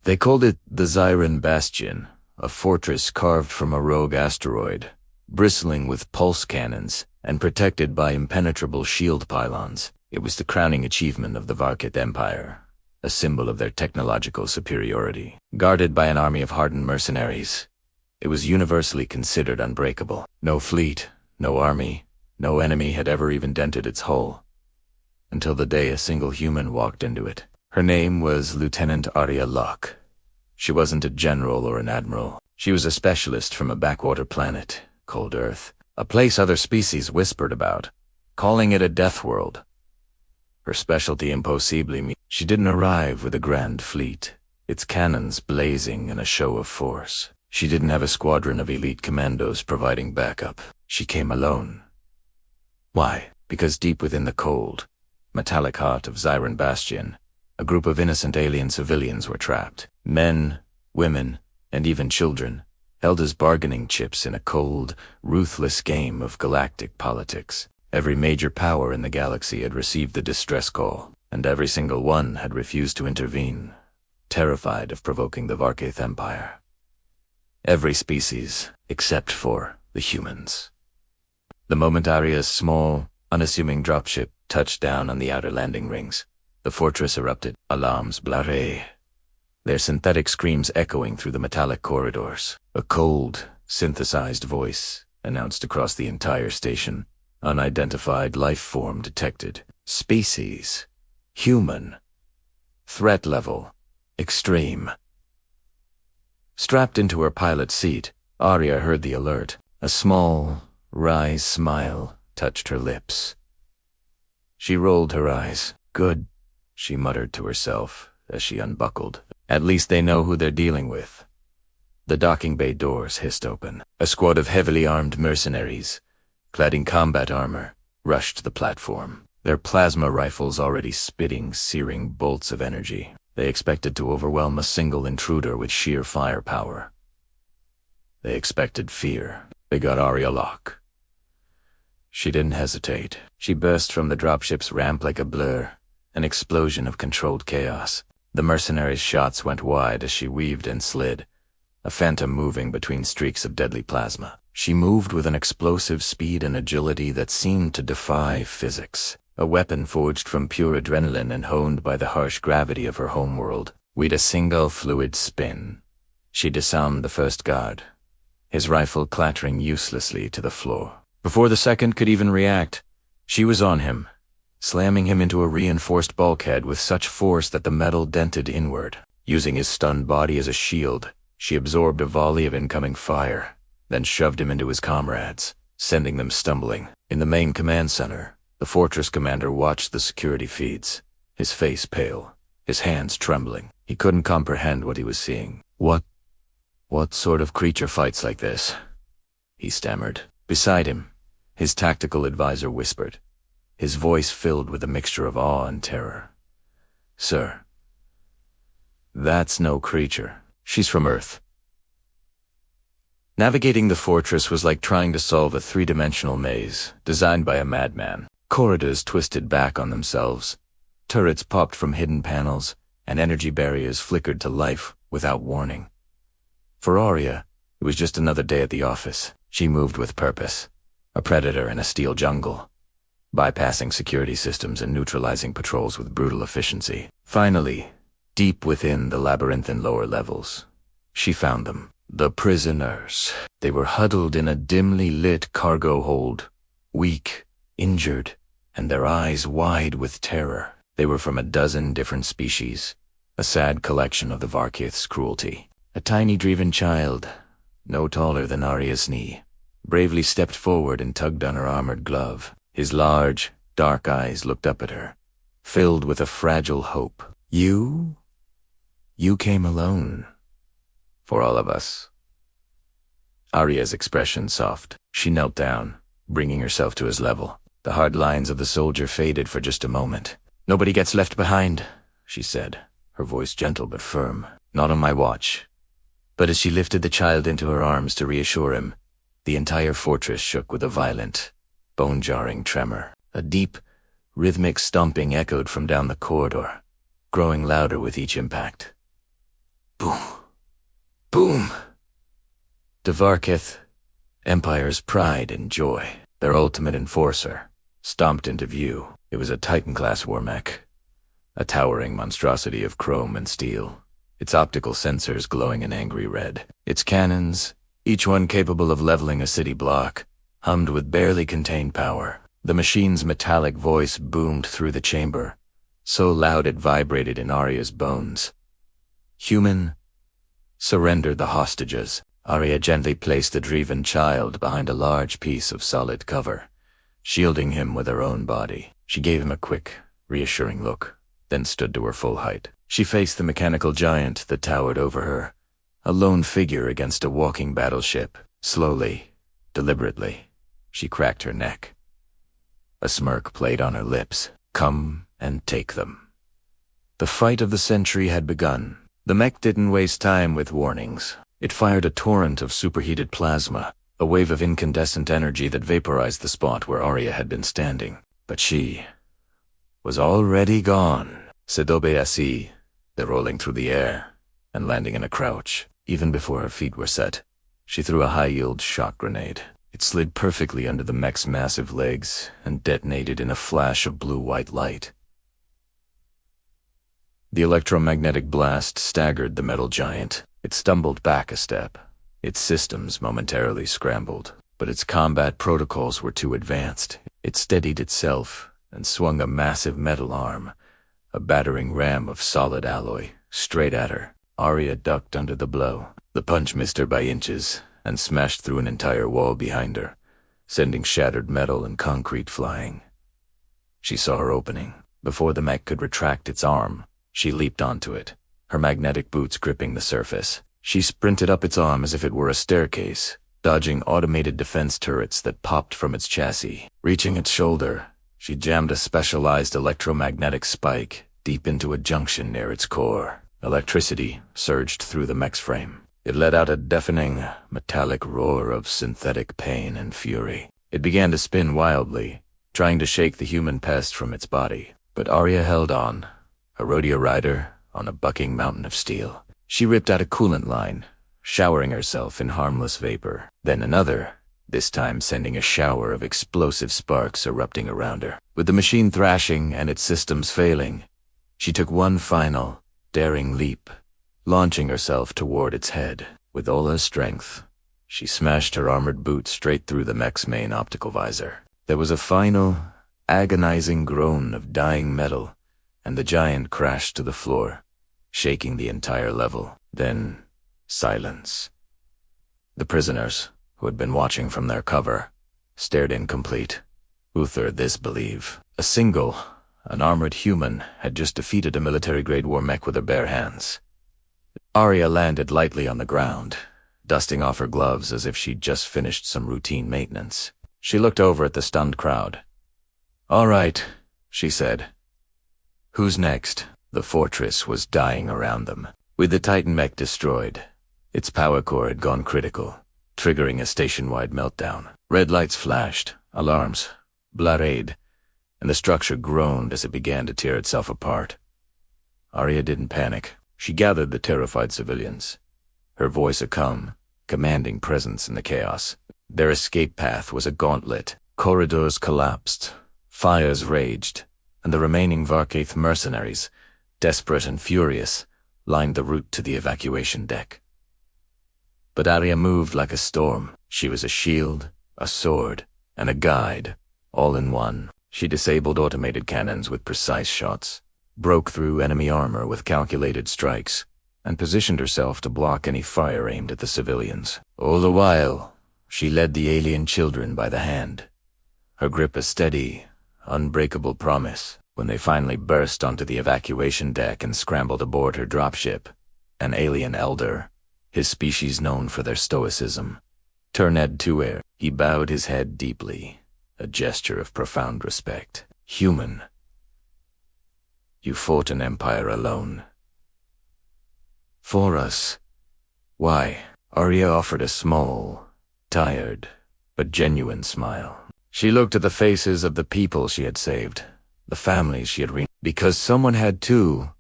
They called it the Zyron Bastion, a fortress carved from a rogue asteroid, bristling with pulse cannons and protected by impenetrable shield pylons. It was the crowning achievement of the Varkith Empire, a symbol of their technological superiority. Guarded by an army of hardened mercenaries, it was universally considered unbreakable. No fleet, no army, no enemy had ever even dented its hull, until the day a single human walked into it. Her name was Lieutenant Aria Locke. She wasn't a general or an admiral. She was a specialist from a backwater planet, Cold Earth, a place other species whispered about, calling it a death world. Her specialty impossibly means she didn't arrive with a grand fleet, its cannons blazing in a show of force. She didn't have a squadron of elite commandos providing backup. She came alone. Why? Because deep within the cold, metallic heart of Zyron Bastion, a group of innocent alien civilians were trapped. Men, women, and even children, held as bargaining chips in a cold, ruthless game of galactic politics. Every major power in the galaxy had received the distress call, and every single one had refused to intervene, terrified of provoking the Varkith Empire. Every species, except for the humans. The moment Aria's small, unassuming dropship touched down on the outer landing rings, the fortress erupted. Alarms, blare, their synthetic screams echoing through the metallic corridors. A cold, synthesized voice announced across the entire station, unidentified life form detected. Species, human. Threat level, extreme. Strapped into her pilot seat, Aria heard the alert. A small, wry smile touched her lips. She rolled her eyes. Good, she muttered to herself as she unbuckled. At least they know who they're dealing with. The docking bay doors hissed open. A squad of heavily armed mercenaries, clad in combat armor, rushed the platform, their plasma rifles already spitting searing bolts of energy. They expected to overwhelm a single intruder with sheer firepower. They expected fear. They got Aria Locke. She didn't hesitate. She burst from the dropship's ramp like a blur, an explosion of controlled chaos. The mercenaries' shots went wide as she weaved and slid, a phantom moving between streaks of deadly plasma. She moved with an explosive speed and agility that seemed to defy physics, a weapon forged from pure adrenaline and honed by the harsh gravity of her homeworld. With a single fluid spin, she disarmed the first guard, his rifle clattering uselessly to the floor. Before the second could even react, she was on him, slamming him into a reinforced bulkhead with such force that the metal dented inward. Using his stunned body as a shield, she absorbed a volley of incoming fire, then shoved him into his comrades, sending them stumbling. In the main command center, the fortress commander watched the security feeds, his face pale, his hands trembling. He couldn't comprehend what he was seeing. What sort of creature fights like this? He stammered. Beside him, his tactical advisor whispered, his voice filled with a mixture of awe and terror. Sir, that's no creature. She's from Earth. Navigating the fortress was like trying to solve a three-dimensional maze designed by a madman. Corridors twisted back on themselves, turrets popped from hidden panels, and energy barriers flickered to life without warning. For Aria, it was just another day at the office. She moved with purpose, a predator in a steel jungle, bypassing security systems and neutralizing patrols with brutal efficiency. Finally, deep within the labyrinthine lower levels, she found them. The prisoners. They were huddled in a dimly lit cargo hold, weak, injured, and their eyes wide with terror. They were from a dozen different species, a sad collection of the Varkith's cruelty. A tiny driven child, no taller than Aria's knee, bravely stepped forward and tugged on her armored glove. His large, dark eyes looked up at her, filled with a fragile hope. You came alone. For all of us. Aria's expression soft. She knelt down, bringing herself to his level. The hard lines of the soldier faded for just a moment. Nobody gets left behind, she said, her voice gentle but firm. Not on my watch. But as she lifted the child into her arms to reassure him, the entire fortress shook with a violent, bone-jarring tremor. A deep, rhythmic stomping echoed from down the corridor, growing louder with each impact. Boom. Boom! Dvarkith, Empire's pride and joy, their ultimate enforcer, stomped into view. It was a Titan-class war mech, a towering monstrosity of chrome and steel, its optical sensors glowing an angry red. Its cannons, each one capable of leveling a city block, hummed with barely contained power. The machine's metallic voice boomed through the chamber, so loud it vibrated in Aria's bones. Human, surrender the hostages. Aria gently placed the driven child behind a large piece of solid cover, shielding him with her own body. She gave him a quick, reassuring look, then stood to her full height. She faced the mechanical giant that towered over her, a lone figure against a walking battleship. Slowly, deliberately, she cracked her neck. A smirk played on her lips. Come and take them. The fight of the century had begun. The mech didn't waste time with warnings. It fired a torrent of superheated plasma, a wave of incandescent energy that vaporized the spot where Aria had been standing. But she was already gone. Sedobe Asi, they're rolling through the air and landing in a crouch. Even before her feet were set, she threw a high-yield shock grenade. It slid perfectly under the mech's massive legs and detonated in a flash of blue-white light. The electromagnetic blast staggered the metal giant. It stumbled back a step. Its systems momentarily scrambled, but its combat protocols were too advanced. It steadied itself and swung a massive metal arm, a battering ram of solid alloy, straight at her. Aria ducked under the blow. The punch missed her by inches and smashed through an entire wall behind her, sending shattered metal and concrete flying. She saw her opening. Before the mech could retract its arm, she leaped onto it, her magnetic boots gripping the surface. She sprinted up its arm as if it were a staircase, dodging automated defense turrets that popped from its chassis. Reaching its shoulder, she jammed a specialized electromagnetic spike deep into a junction near its core. Electricity surged through the mech's frame. It let out a deafening, metallic roar of synthetic pain and fury. It began to spin wildly, trying to shake the human pest from its body. But Aria held on, a rodeo rider on a bucking mountain of steel. She ripped out a coolant line, showering herself in harmless vapor. Then another, this time sending a shower of explosive sparks erupting around her. With the machine thrashing and its systems failing, she took one final, daring leap, launching herself toward its head. With all her strength, she smashed her armored boot straight through the mech's main optical visor. There was a final, agonizing groan of dying metal, and the giant crashed to the floor, shaking the entire level. Then, silence. The prisoners, who had been watching from their cover, stared incomplete. Uther disbelieve. An armored human had just defeated a military-grade war mech with her bare hands. Aria landed lightly on the ground, dusting off her gloves as if she'd just finished some routine maintenance. She looked over at the stunned crowd. "All right," she said. "Who's next?" The fortress was dying around them. With the Titan mech destroyed, its power core had gone critical, triggering a station-wide meltdown. Red lights flashed, alarms, blare, and the structure groaned as it began to tear itself apart. Aria didn't panic. She gathered the terrified civilians, her voice a calm, commanding presence in the chaos. Their escape path was a gauntlet. Corridors collapsed, fires raged, and the remaining Varkaith mercenaries, desperate and furious, lined the route to the evacuation deck. But Aria moved like a storm. She was a shield, a sword, and a guide, all in one. She disabled automated cannons with precise shots, broke through enemy armor with calculated strikes, and positioned herself to block any fire aimed at the civilians. All the while, she led the alien children by the hand, her grip a steady, unbreakable promise. When they finally burst onto the evacuation deck and scrambled aboard her dropship, an alien elder, his species known for their stoicism, turned to air. He bowed his head deeply, a gesture of profound respect. "Human, you fought an empire alone. For us. Why?" Aria offered a small, tired, but genuine smile. She looked at the faces of the people she had saved, the families she had because someone had too.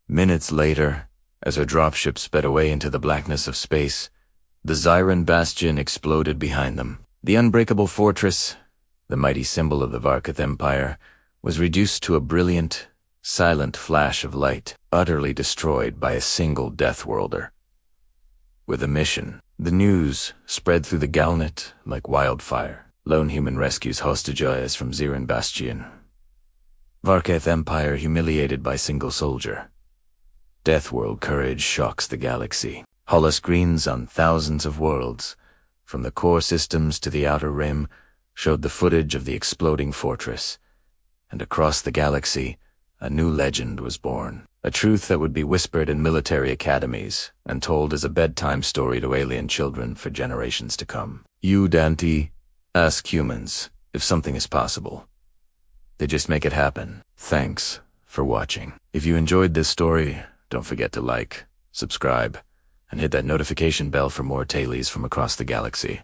Minutes later, As her dropship sped away into the blackness of space, the Zyron Bastion exploded behind them. The unbreakable fortress, the mighty symbol of the Varkath Empire, was reduced to a brilliant, silent flash of light, utterly destroyed by a single Deathworlder. With a mission, the news spread through the Galnet like wildfire. Lone human rescues hostages from Zyron Bastion. Varkath Empire humiliated by single soldier. Deathworld courage shocks the galaxy. Holoscreens on thousands of worlds, from the core systems to the outer rim, showed the footage of the exploding fortress. And across the galaxy, a new legend was born. A truth that would be whispered in military academies and told as a bedtime story to alien children for generations to come. You, Dante, ask humans if something is possible. They just make it happen. Thanks for watching. If you enjoyed this story, don't forget to like, subscribe, and hit that notification bell for more tailies from across the galaxy.